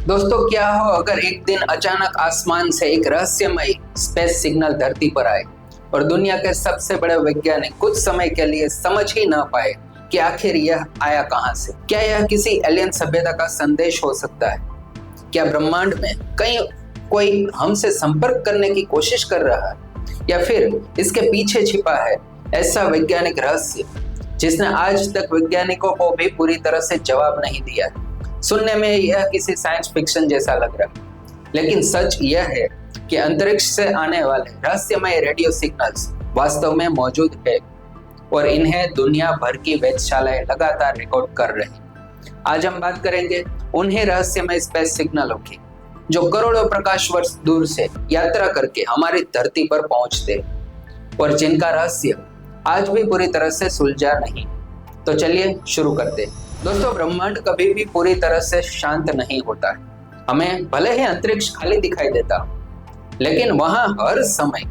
दोस्तों, क्या हो अगर एक दिन अचानक आसमान से एक रहस्यमय स्पेस सिग्नल धरती पर आए और दुनिया के सबसे बड़े वैज्ञानिक कुछ समय के लिए समझ ही ना पाए कि आखिर यह आया कहां से। क्या यह किसी एलियन सभ्यता का संदेश हो सकता है? क्या ब्रह्मांड में कहीं कोई हमसे संपर्क करने की कोशिश कर रहा है, या फिर इसके पीछे छिपा है ऐसा वैज्ञानिक रहस्य जिसने आज तक वैज्ञानिकों को भी पूरी तरह से जवाब नहीं दिया? सुनने में यह किसी साइंस फिक्शन जैसा लग रहा है, लेकिन सच यह है कि अंतरिक्ष से आने वाले रहस्यमय रेडियो सिग्नल्स वास्तव में मौजूद है और इन्हें दुनिया भर की वेधशालाएं लगातार रिकॉर्ड कर रही हैं। आज हम बात करेंगे उन्हीं रहस्यमय स्पेस सिग्नलों की जो करोड़ों प्रकाश वर्ष दूर से यात्रा करके हमारी धरती पर पहुंचते और जिनका रहस्य आज भी पूरी तरह से सुलझा नहीं। तो चलिए शुरू करते हैं। दोस्तों, ब्रह्मांड कभी भी पूरी तरह से शांत नहीं होता है। हमें भले ही अंतरिक्ष खाली दिखाई देता हो, लेकिन वहां हर समय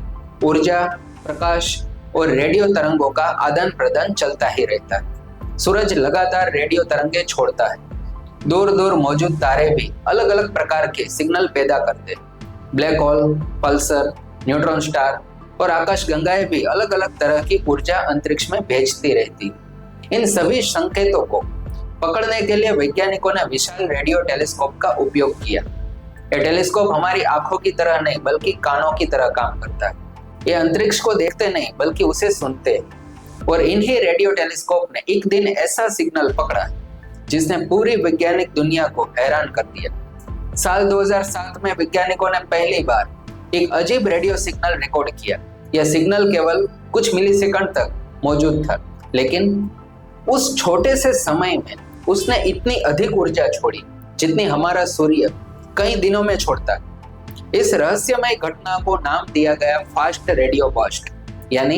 ऊर्जा, प्रकाश और रेडियो तरंगों का आदान प्रदान चलता ही रहता है। सूरज लगातार रेडियो तरंगे छोड़ता है। दूर दूर मौजूद तारे भी अलग अलग प्रकार के सिग्नल पैदा करते हैं। Black hole, Pulsar, neutron star और आकाश गंगाएं भी अलग अलग तरह की ऊर्जा अंतरिक्ष में भेजती रहती। इन सभी संकेतों को पकड़ने के लिए वैज्ञानिकों ने विशाल रेडियो टेलीस्कोप का उपयोग किया। यह टेलीस्कोप हमारी आंखों की तरह नहीं बल्कि कानों की तरह काम करता है। ये अंतरिक्ष को देखते नहीं बल्कि उसे सुनते हैं। और इन्हीं रेडियो टेलीस्कोप ने एक दिन ऐसा सिग्नल पकड़ा जिसने पूरी वैज्ञानिक दुनिया को हैरान कर दिया। साल 2007 में वैज्ञानिकों ने पहली बार एक अजीब रेडियो सिग्नल रिकॉर्ड किया। यह सिग्नल केवल कुछ मिलीसेकंड तक मौजूद था, लेकिन उस छोटे से समय में उसने इतनी अधिक ऊर्जा छोड़ी जितनी हमारा सूर्य कई दिनों में छोड़ता है। इस रहस्यमय घटना को नाम दिया गया फास्ट रेडियो बर्स्ट, यानी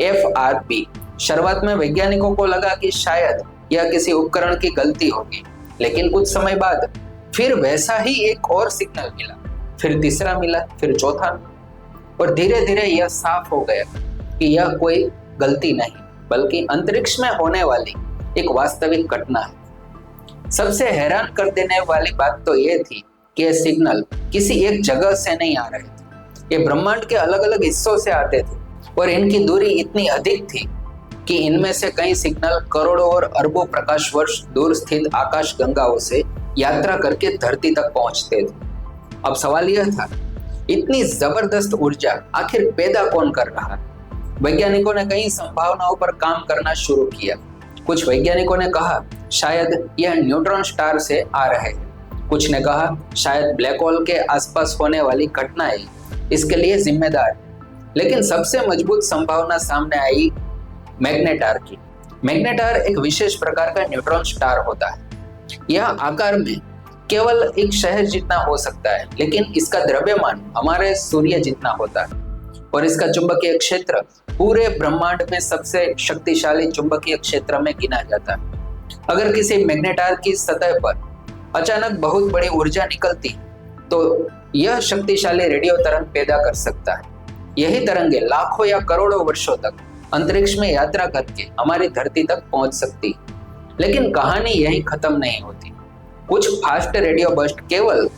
FRB। शुरुआत में वैज्ञानिकों को लगा कि शायद यह किसी उपकरण की गलती होगी, लेकिन कुछ समय बाद फिर वैसा ही एक और सिग्नल मिला, फिर तीसरा मिला, फिर चौथा, और धीरे धीरे यह साफ हो गया कि यह कोई गलती नहीं बल्कि अंतरिक्ष में होने वाली एक वास्तविक घटना है। सबसे हैरान कर देने वाली बात तो यह थी कि यह सिग्नल किसी एक जगह से नहीं आ रहे थे। ये ब्रह्मांड के अलग अलग हिस्सों से आते थे और इनकी दूरी इतनी अधिक थी कि इनमें से कई सिग्नल करोड़ों और अरबों प्रकाश वर्ष दूर स्थित आकाश गंगाओं से यात्रा करके धरती तक पहुंचते थे। अब सवाल यह था, इतनी जबरदस्त ऊर्जा आखिर पैदा कौन कर रहा है? वैज्ञानिकों ने कई संभावनाओं पर काम करना शुरू किया। कुछ वैज्ञानिकों ने कहा शायद यह न्यूट्रॉन स्टार से आ रहे हैं। कुछ ने कहा शायद ब्लैक होल के आसपास होने वाली घटनाएं इसके लिए जिम्मेदार है। लेकिन सबसे मजबूत संभावना सामने आई मैग्नेटार की। मैग्नेटार एक विशेष प्रकार का न्यूट्रॉन स्टार होता है। यह आकार में केवल एक शहर जितना हो सकता है, लेकिन इसका द्रव्यमान हमारे सूर्य जितना होता है और इसका चुंबकीय क्षेत्र पूरे ब्रह्मांड में सबसे शक्तिशाली चुंबकीय क्षेत्र में गिना जाता है। अगर किसी मैग्नेटार की सतह पर अचानक बहुत बड़ी ऊर्जा निकलती तो यह शक्तिशाली रेडियो तरंग पैदा कर सकता है। यही तरंगे लाखों या करोड़ों वर्षों तक अंतरिक्ष में यात्रा करके हमारी धरती तक पहुंच सकती। लेकिन कहानी यही खत्म नहीं होती। कुछ फास्ट रेडियो बर्स्ट केवल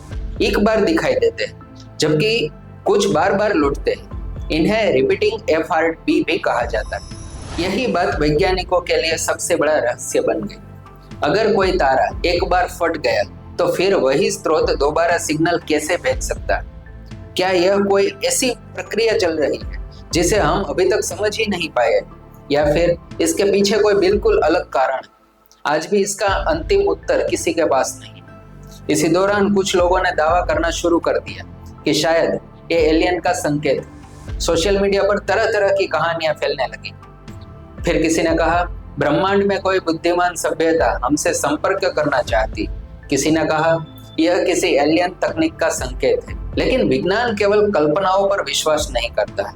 एक बार दिखाई देते हैं, जबकि कुछ बार बार लौटते हैं। इन्हें रिपीटिंग FRB भी कहा जाता है। यही बात वैज्ञानिकों के लिए सबसे बड़ा रहस्य बन गई। अगर कोई तारा एक बार फट गया तो फिर वही स्रोत दोबारा सिग्नल कैसे भेज सकता है? क्या यह कोई ऐसी प्रक्रिया चल रही है जिसे हम अभी तक समझ ही नहीं पाए, या फिर इसके पीछे कोई बिल्कुल अलग कारण है? आज भी इसका अंतिम उत्तर किसी के पास नहीं। इसी दौरान कुछ लोगों ने दावा करना शुरू कर दिया कि शायद ये एलियन का संकेत। सोशल मीडिया पर तरह तरह की कहानियां फैलने लगी। फिर किसी ने कहा ब्रह्मांड में कोई बुद्धिमान सभ्यता हमसे संपर्क करना चाहती। किसी ने कहा यह किसी एलियन तकनीक का संकेत है। लेकिन विज्ञान केवल कल्पनाओं पर विश्वास नहीं करता है।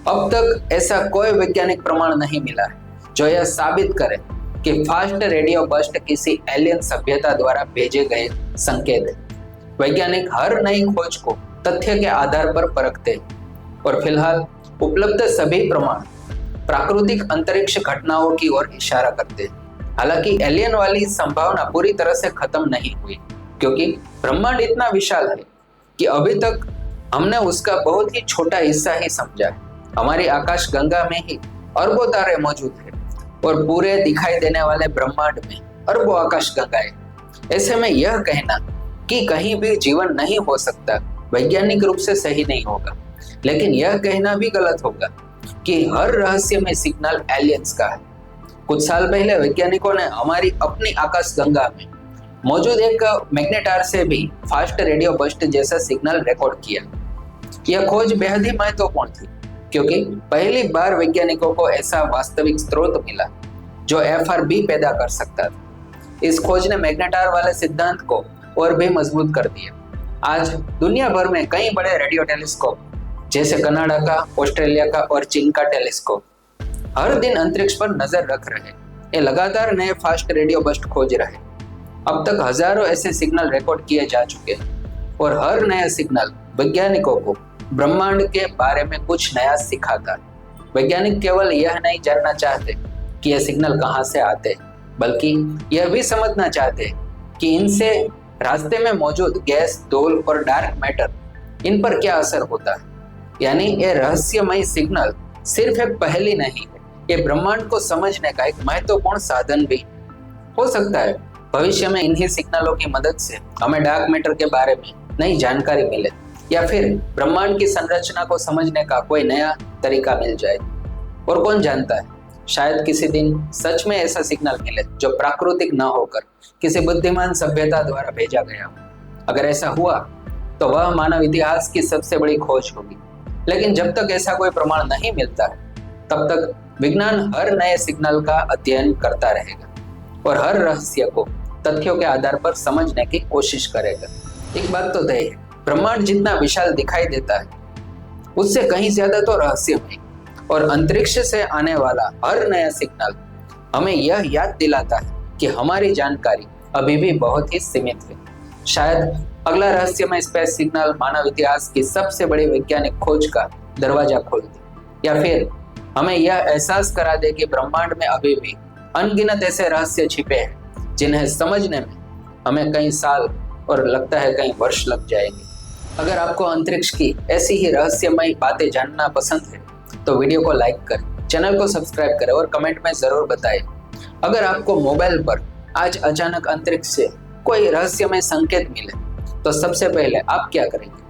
अब तक ऐसा कोई वैज्ञानिक प्रमाण नहीं मिला है जो यह साबित करे कि फास्ट रेडियो बर्स्ट किसी एलियन सभ्यता द्वारा भेजे गए संकेत है। वैज्ञानिक हर नई खोज को तथ्य के आधार पर परखते हैं और फिलहाल उपलब्ध सभी प्रमाण प्राकृतिक अंतरिक्ष घटनाओं की ओर इशारा करते हैं। हालांकि एलियन वाली संभावना पूरी तरह से खत्म नहीं हुई, क्योंकि ब्रह्मांड इतना विशाल है कि अभी तक हमने उसका बहुत ही छोटा हिस्सा ही समझा है। हमारी आकाश गंगा में ही अरबों तारे मौजूद है और पूरे दिखाई देने वाले ब्रह्मांड में अरबों आकाश गंगाएं। ऐसे में यह कहना कि कहीं भी जीवन नहीं हो सकता वैज्ञानिक रूप से सही नहीं होगा, लेकिन यह कहना भी गलत होगा कि हर रहस्यमय सिग्नल एलियंस का है। कुछ साल पहले वैज्ञानिकों ने हमारी अपनी आकाश गंगा में मौजूद एक मैग्नेटार से भी फास्ट रेडियो बस्ट जैसा सिग्नल रिकॉर्ड किया। यह खोज बेहद ही महत्वपूर्ण थी क्योंकि पहली बार वैज्ञानिकों को ऐसा वास्तविक स्रोत मिला जो FRB पैदा कर सकता था। इस खोज ने मैग्नेटार वाले सिद्धांत को और भी मजबूत कर दिया। आज दुनिया भर में कई बड़े रेडियो टेलीस्कोप जैसे कनाडा का, ऑस्ट्रेलिया का और चीन का टेलीस्कोप हर दिन अंतरिक्ष पर नजर रख रहे। ये लगातार नए फास्ट रेडियो बस्ट खोज रहे। अब तक हजारों ऐसे सिग्नल रिकॉर्ड किए जा चुके हैं और हर नया सिग्नल वैज्ञानिकों को ब्रह्मांड के बारे में कुछ नया सिखाता। वैज्ञानिक केवल यह नहीं जानना चाहते कि यह सिग्नल कहाँ से आते हैं, बल्कि यह भी समझना चाहते हैं कि इनसे रास्ते में मौजूद गैस, धूल और डार्क मैटर इन पर क्या असर होता है। यानी ये रहस्यमय सिग्नल सिर्फ एक पहेली नहीं है, ये ब्रह्मांड को समझने का एक महत्वपूर्ण साधन भी हो सकता है। भविष्य में इन्हीं सिग्नलों की मदद से हमें डार्क मैटर के बारे में नई जानकारी मिले या फिर ब्रह्मांड की संरचना को समझने का कोई नया तरीका मिल जाए। और कौन जानता है, शायद किसी दिन सच में ऐसा सिग्नल मिले जो प्राकृतिक न होकर किसी बुद्धिमान सभ्यता द्वारा भेजा गया हो। अगर ऐसा हुआ तो वह मानव इतिहास की सबसे बड़ी खोज होगी। लेकिन जब तक ऐसा कोई प्रमाण नहीं मिलता है, तब तक विज्ञान हर नए सिग्नल का अध्ययन करता रहेगा और हर रहस्य को तथ्यों के आधार पर समझने की कोशिश करेगा। एक बात तो तय है, ब्रह्मांड जितना विशाल दिखाई देता है उससे कहीं ज्यादा तो रहस्यमय, और अंतरिक्ष से आने वाला हर नया सिग्नल हमें यह याद दिलाता है कि हमारी जानकारी अभी भी बहुत ही सीमित है। शायद अगला रहस्यमय स्पेस सिग्नल मानव इतिहास की सबसे बड़ी वैज्ञानिक खोज का दरवाजा खोल दे, या फिर हमें यह एहसास करा दे कि ब्रह्मांड में अभी भी अनगिनत ऐसे रहस्य छिपे हैं जिन्हें समझने में हमें कई साल और लगता है कई वर्ष लग जाएंगे। अगर आपको अंतरिक्ष की ऐसी ही रहस्यमय बातें जानना पसंद है तो वीडियो को लाइक करें, चैनल को सब्सक्राइब करें और कमेंट में जरूर बताएं। अगर आपको मोबाइल पर आज अचानक अंतरिक्ष से कोई रहस्यमय संकेत मिले तो सबसे पहले आप क्या करेंगे?